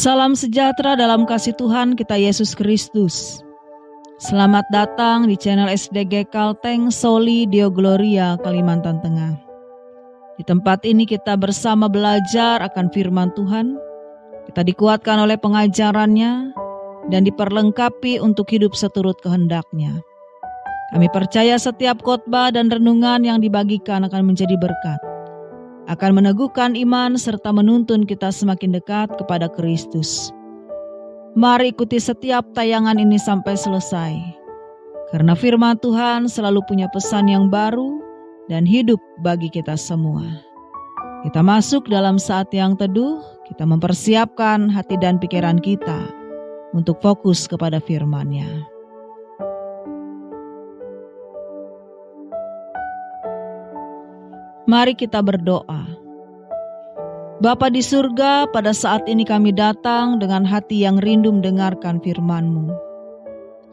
Salam sejahtera dalam kasih Tuhan kita Yesus Kristus. Selamat datang di channel SDG Kalteng Soli Deo Gloria, Kalimantan Tengah. Di tempat ini kita bersama belajar akan firman Tuhan. Kita dikuatkan oleh pengajarannya dan diperlengkapi untuk hidup seturut kehendak-Nya. Kami percaya setiap khotbah dan renungan yang dibagikan akan menjadi berkat, akan meneguhkan iman serta menuntun kita semakin dekat kepada Kristus. Mari ikuti setiap tayangan ini sampai selesai, karena firman Tuhan selalu punya pesan yang baru dan hidup bagi kita semua. Kita masuk dalam saat yang teduh, kita mempersiapkan hati dan pikiran kita untuk fokus kepada firman-Nya. Mari kita berdoa. Bapa di surga, pada saat ini kami datang dengan hati yang rindu mendengarkan firman-Mu.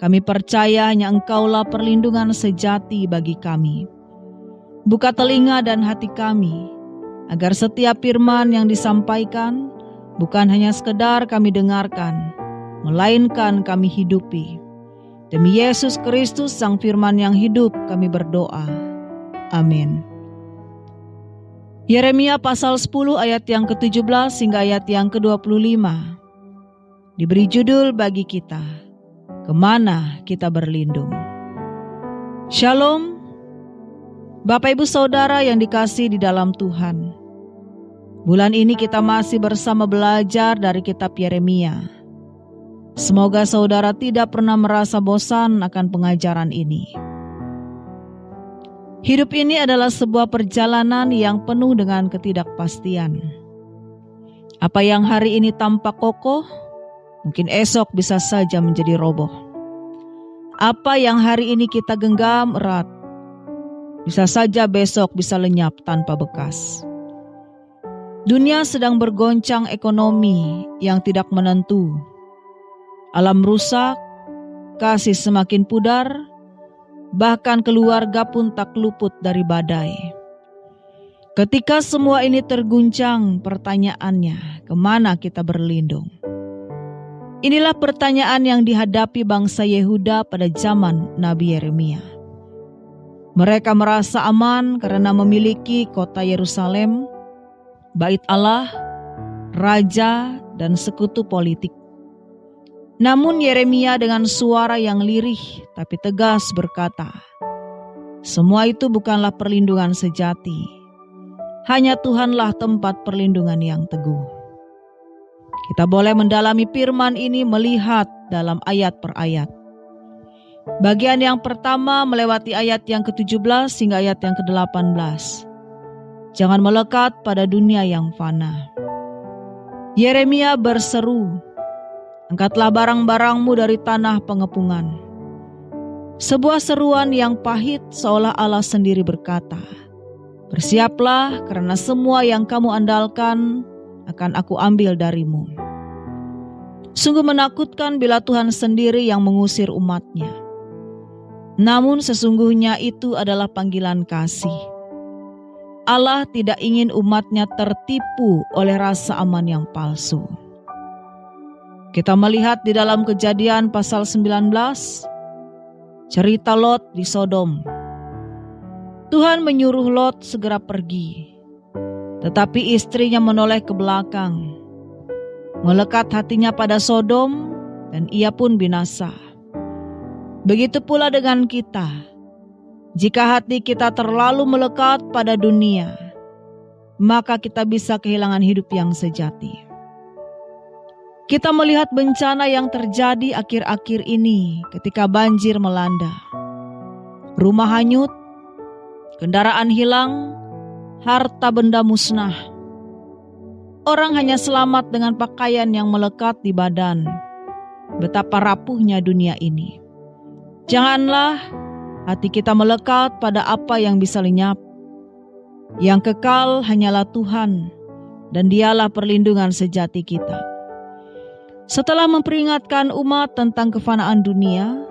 Kami percaya hanya Engkaulah perlindungan sejati bagi kami. Buka telinga dan hati kami, agar setiap firman yang disampaikan bukan hanya sekedar kami dengarkan, melainkan kami hidupi. Demi Yesus Kristus, Sang Firman yang hidup, kami berdoa. Amin. Yeremia pasal 10 ayat yang ke-17 hingga ayat yang ke-25 diberi judul bagi kita, Kemana kita berlindung. Shalom, Bapak Ibu Saudara yang dikasihi di dalam Tuhan. Bulan ini kita masih bersama belajar dari kitab Yeremia. Semoga saudara tidak pernah merasa bosan akan pengajaran ini. Hidup ini adalah sebuah perjalanan yang penuh dengan ketidakpastian. Apa yang hari ini tampak kokoh, mungkin esok bisa saja menjadi roboh. Apa yang hari ini kita genggam erat, bisa saja besok bisa lenyap tanpa bekas. Dunia sedang bergoncang ekonomi yang tidak menentu. Alam rusak, kasih semakin pudar, bahkan keluarga pun tak luput dari badai. Ketika semua ini terguncang, pertanyaannya, kemana kita berlindung? Inilah pertanyaan yang dihadapi bangsa Yehuda pada zaman Nabi Yeremia. Mereka merasa aman karena memiliki kota Yerusalem, Bait Allah, raja, dan sekutu politik. Namun Yeremia dengan suara yang lirih tapi tegas berkata, semua itu bukanlah perlindungan sejati. Hanya Tuhanlah tempat perlindungan yang teguh. Kita boleh mendalami firman ini melihat dalam ayat per ayat. Bagian yang pertama melewati ayat yang ke-17 hingga ayat yang ke-18. Jangan melekat pada dunia yang fana. Yeremia berseru, angkatlah barang-barangmu dari tanah pengepungan. Sebuah seruan yang pahit seolah Allah sendiri berkata, bersiaplah karena semua yang kamu andalkan akan aku ambil darimu. Sungguh menakutkan bila Tuhan sendiri yang mengusir umat-Nya. Namun sesungguhnya itu adalah panggilan kasih. Allah tidak ingin umat-Nya tertipu oleh rasa aman yang palsu. Kita melihat di dalam Kejadian pasal 19, cerita Lot di Sodom. Tuhan menyuruh Lot segera pergi, tetapi istrinya menoleh ke belakang, melekat hatinya pada Sodom, dan ia pun binasa. Begitu pula dengan kita, jika hati kita terlalu melekat pada dunia, maka kita bisa kehilangan hidup yang sejati. Kita melihat bencana yang terjadi akhir-akhir ini ketika banjir melanda. Rumah hanyut, kendaraan hilang, harta benda musnah. Orang hanya selamat dengan pakaian yang melekat di badan. Betapa rapuhnya dunia ini. Janganlah hati kita melekat pada apa yang bisa lenyap. Yang kekal hanyalah Tuhan, dan Dialah perlindungan sejati kita. Setelah memperingatkan umat tentang kefanaan dunia,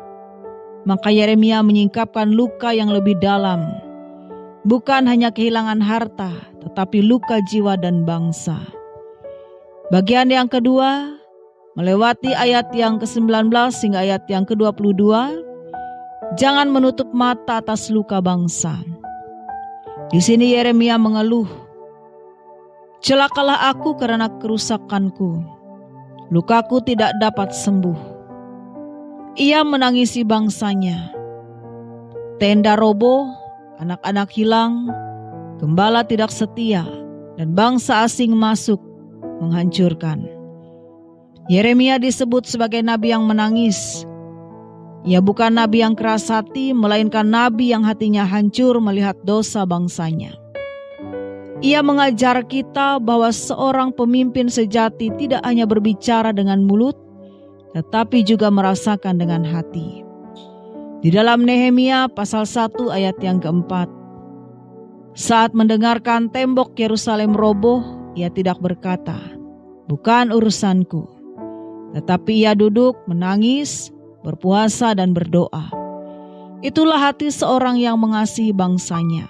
maka Yeremia menyingkapkan luka yang lebih dalam. Bukan hanya kehilangan harta, tetapi luka jiwa dan bangsa. Bagian yang kedua, melewati ayat yang ke-19 hingga ayat yang ke-22, jangan menutup mata atas luka bangsa. Di sini Yeremia mengeluh, celakalah aku karena kerusakanku, lukaku tidak dapat sembuh. Ia menangisi bangsanya. Tenda roboh, anak-anak hilang, gembala tidak setia, dan bangsa asing masuk menghancurkan. Yeremia disebut sebagai nabi yang menangis. Ia bukan nabi yang keras hati, melainkan nabi yang hatinya hancur melihat dosa bangsanya. Ia mengajar kita bahwa seorang pemimpin sejati tidak hanya berbicara dengan mulut, tetapi juga merasakan dengan hati. Di dalam Nehemia pasal 1 ayat yang keempat, saat mendengarkan tembok Yerusalem roboh, ia tidak berkata, bukan urusanku. Tetapi ia duduk menangis, berpuasa dan berdoa. Itulah hati seorang yang mengasihi bangsanya.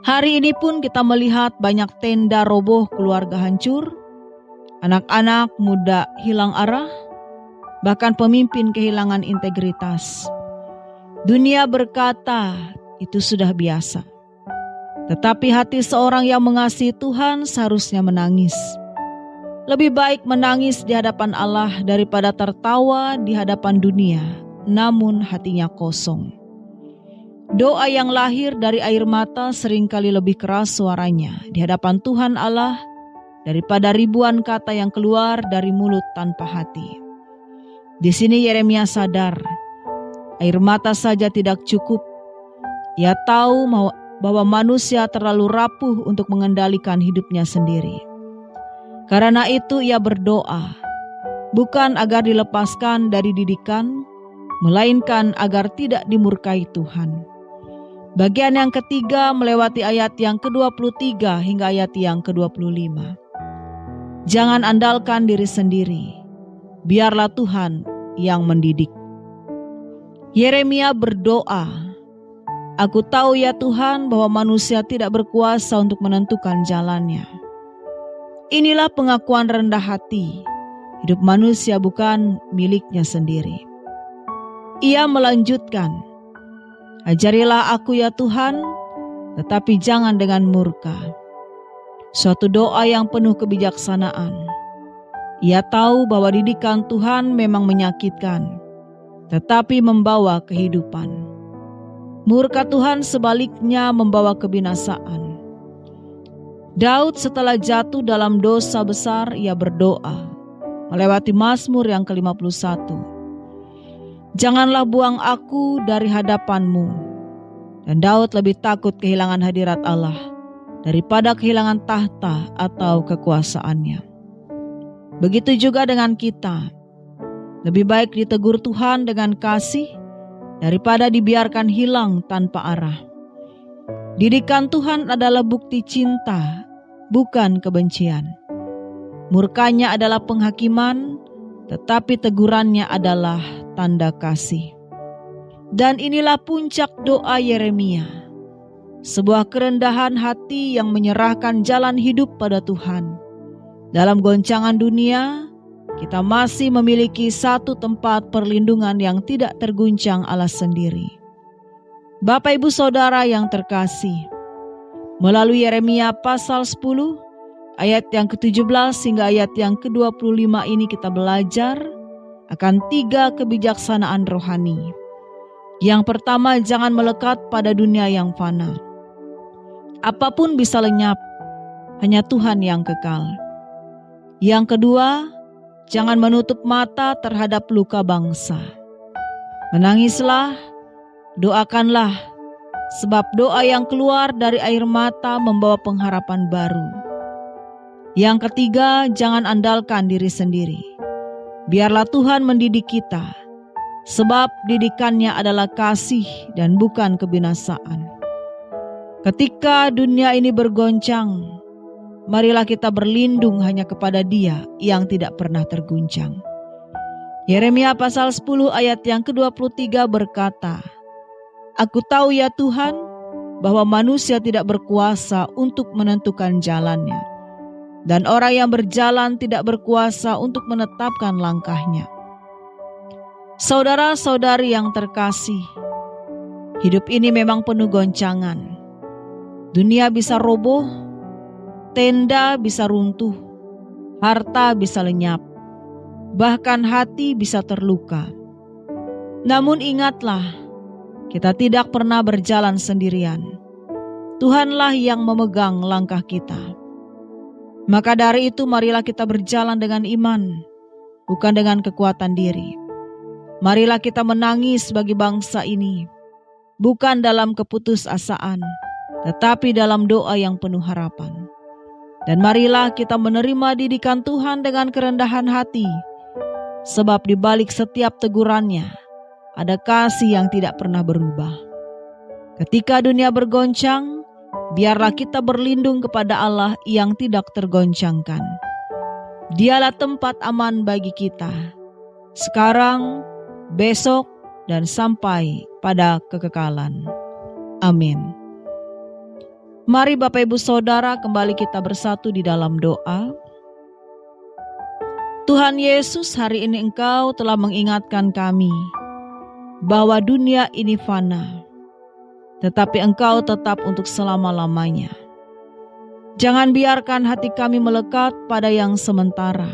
Hari ini pun kita melihat banyak tenda roboh, keluarga hancur, anak-anak muda hilang arah, bahkan pemimpin kehilangan integritas. Dunia berkata itu sudah biasa. Tetapi hati seorang yang mengasihi Tuhan seharusnya menangis. Lebih baik menangis di hadapan Allah daripada tertawa di hadapan dunia, namun hatinya kosong. Doa yang lahir dari air mata seringkali lebih keras suaranya di hadapan Tuhan Allah daripada ribuan kata yang keluar dari mulut tanpa hati. Di sini Yeremia sadar, air mata saja tidak cukup. Ia tahu bahwa manusia terlalu rapuh untuk mengendalikan hidupnya sendiri. Karena itu ia berdoa, bukan agar dilepaskan dari didikan, melainkan agar tidak dimurkai Tuhan. Bagian yang ketiga melewati ayat yang ke-23 hingga ayat yang ke-25. Jangan andalkan diri sendiri, biarlah Tuhan yang mendidik. Yeremia berdoa, aku tahu ya Tuhan bahwa manusia tidak berkuasa untuk menentukan jalannya. Inilah pengakuan rendah hati. Hidup manusia bukan miliknya sendiri. Ia melanjutkan, ajarilah aku ya Tuhan, tetapi jangan dengan murka. Suatu doa yang penuh kebijaksanaan. Ia tahu bahwa didikan Tuhan memang menyakitkan, tetapi membawa kehidupan. Murka Tuhan sebaliknya membawa kebinasaan. Daud setelah jatuh dalam dosa besar, ia berdoa, melewati Mazmur yang ke-51. Janganlah buang aku dari hadapan-Mu. Dan Daud lebih takut kehilangan hadirat Allah daripada kehilangan tahta atau kekuasaannya. Begitu juga dengan kita. Lebih baik ditegur Tuhan dengan kasih daripada dibiarkan hilang tanpa arah. Didikan Tuhan adalah bukti cinta, bukan kebencian. Murkanya adalah penghakiman, tetapi tegurannya adalah tanda kasih. Dan inilah puncak doa Yeremia, sebuah kerendahan hati yang menyerahkan jalan hidup pada Tuhan. Dalam goncangan dunia, kita masih memiliki satu tempat perlindungan yang tidak terguncang Allah sendiri. Bapak Ibu Saudara yang terkasih, melalui Yeremia pasal 10, ayat yang ke-17 hingga ayat yang ke-25 ini kita belajar akan 3 kebijaksanaan rohani. Yang pertama, jangan melekat pada dunia yang fana. Apapun bisa lenyap, hanya Tuhan yang kekal. Yang kedua, jangan menutup mata terhadap luka bangsa. Menangislah, doakanlah, sebab doa yang keluar dari air mata membawa pengharapan baru. Yang ketiga, jangan andalkan diri sendiri. Biarlah Tuhan mendidik kita, sebab didikannya adalah kasih dan bukan kebinasaan. Ketika dunia ini bergoncang, marilah kita berlindung hanya kepada Dia yang tidak pernah terguncang. Yeremia pasal 10 ayat yang ke-23 berkata, aku tahu ya Tuhan, bahwa manusia tidak berkuasa untuk menentukan jalannya. dan orang yang berjalan tidak berkuasa untuk menetapkan langkahnya. Saudara-saudari yang terkasih, hidup ini memang penuh goncangan. Dunia bisa roboh, tenda bisa runtuh, harta bisa lenyap, bahkan hati bisa terluka. Namun ingatlah, kita tidak pernah berjalan sendirian. Tuhanlah yang memegang langkah kita. Maka dari itu marilah kita berjalan dengan iman, bukan dengan kekuatan diri. Marilah kita menangis bagi bangsa ini, bukan dalam keputusasaan, tetapi dalam doa yang penuh harapan. Dan marilah kita menerima didikan Tuhan dengan kerendahan hati, sebab di balik setiap tegurannya ada kasih yang tidak pernah berubah. Ketika dunia bergoncang, biarlah kita berlindung kepada Allah yang tidak tergoncangkan. Dialah tempat aman bagi kita, sekarang, besok, dan sampai pada kekekalan. Amin. Mari Bapak Ibu Saudara kembali kita bersatu di dalam doa. Tuhan Yesus, hari ini Engkau telah mengingatkan kami bahwa dunia ini fana, tetapi Engkau tetap untuk selama-lamanya. Jangan biarkan hati kami melekat pada yang sementara,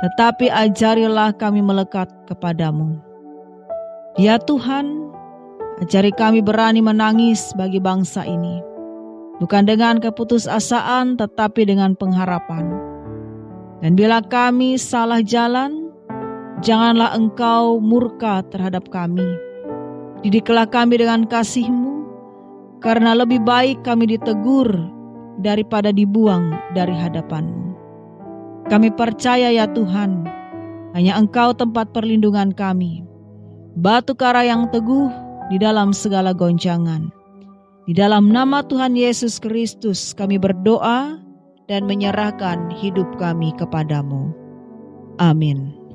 tetapi ajarilah kami melekat kepadamu. Ya Tuhan, ajari kami berani menangis bagi bangsa ini, bukan dengan keputusasaan tetapi dengan pengharapan. Dan bila kami salah jalan, janganlah Engkau murka terhadap kami. Didiklah kami dengan kasih-Mu, karena lebih baik kami ditegur daripada dibuang dari hadapan-Mu. Kami percaya ya Tuhan, hanya Engkau tempat perlindungan kami, batu karang yang teguh di dalam segala goncangan. Di dalam nama Tuhan Yesus Kristus kami berdoa dan menyerahkan hidup kami kepadamu. Amin.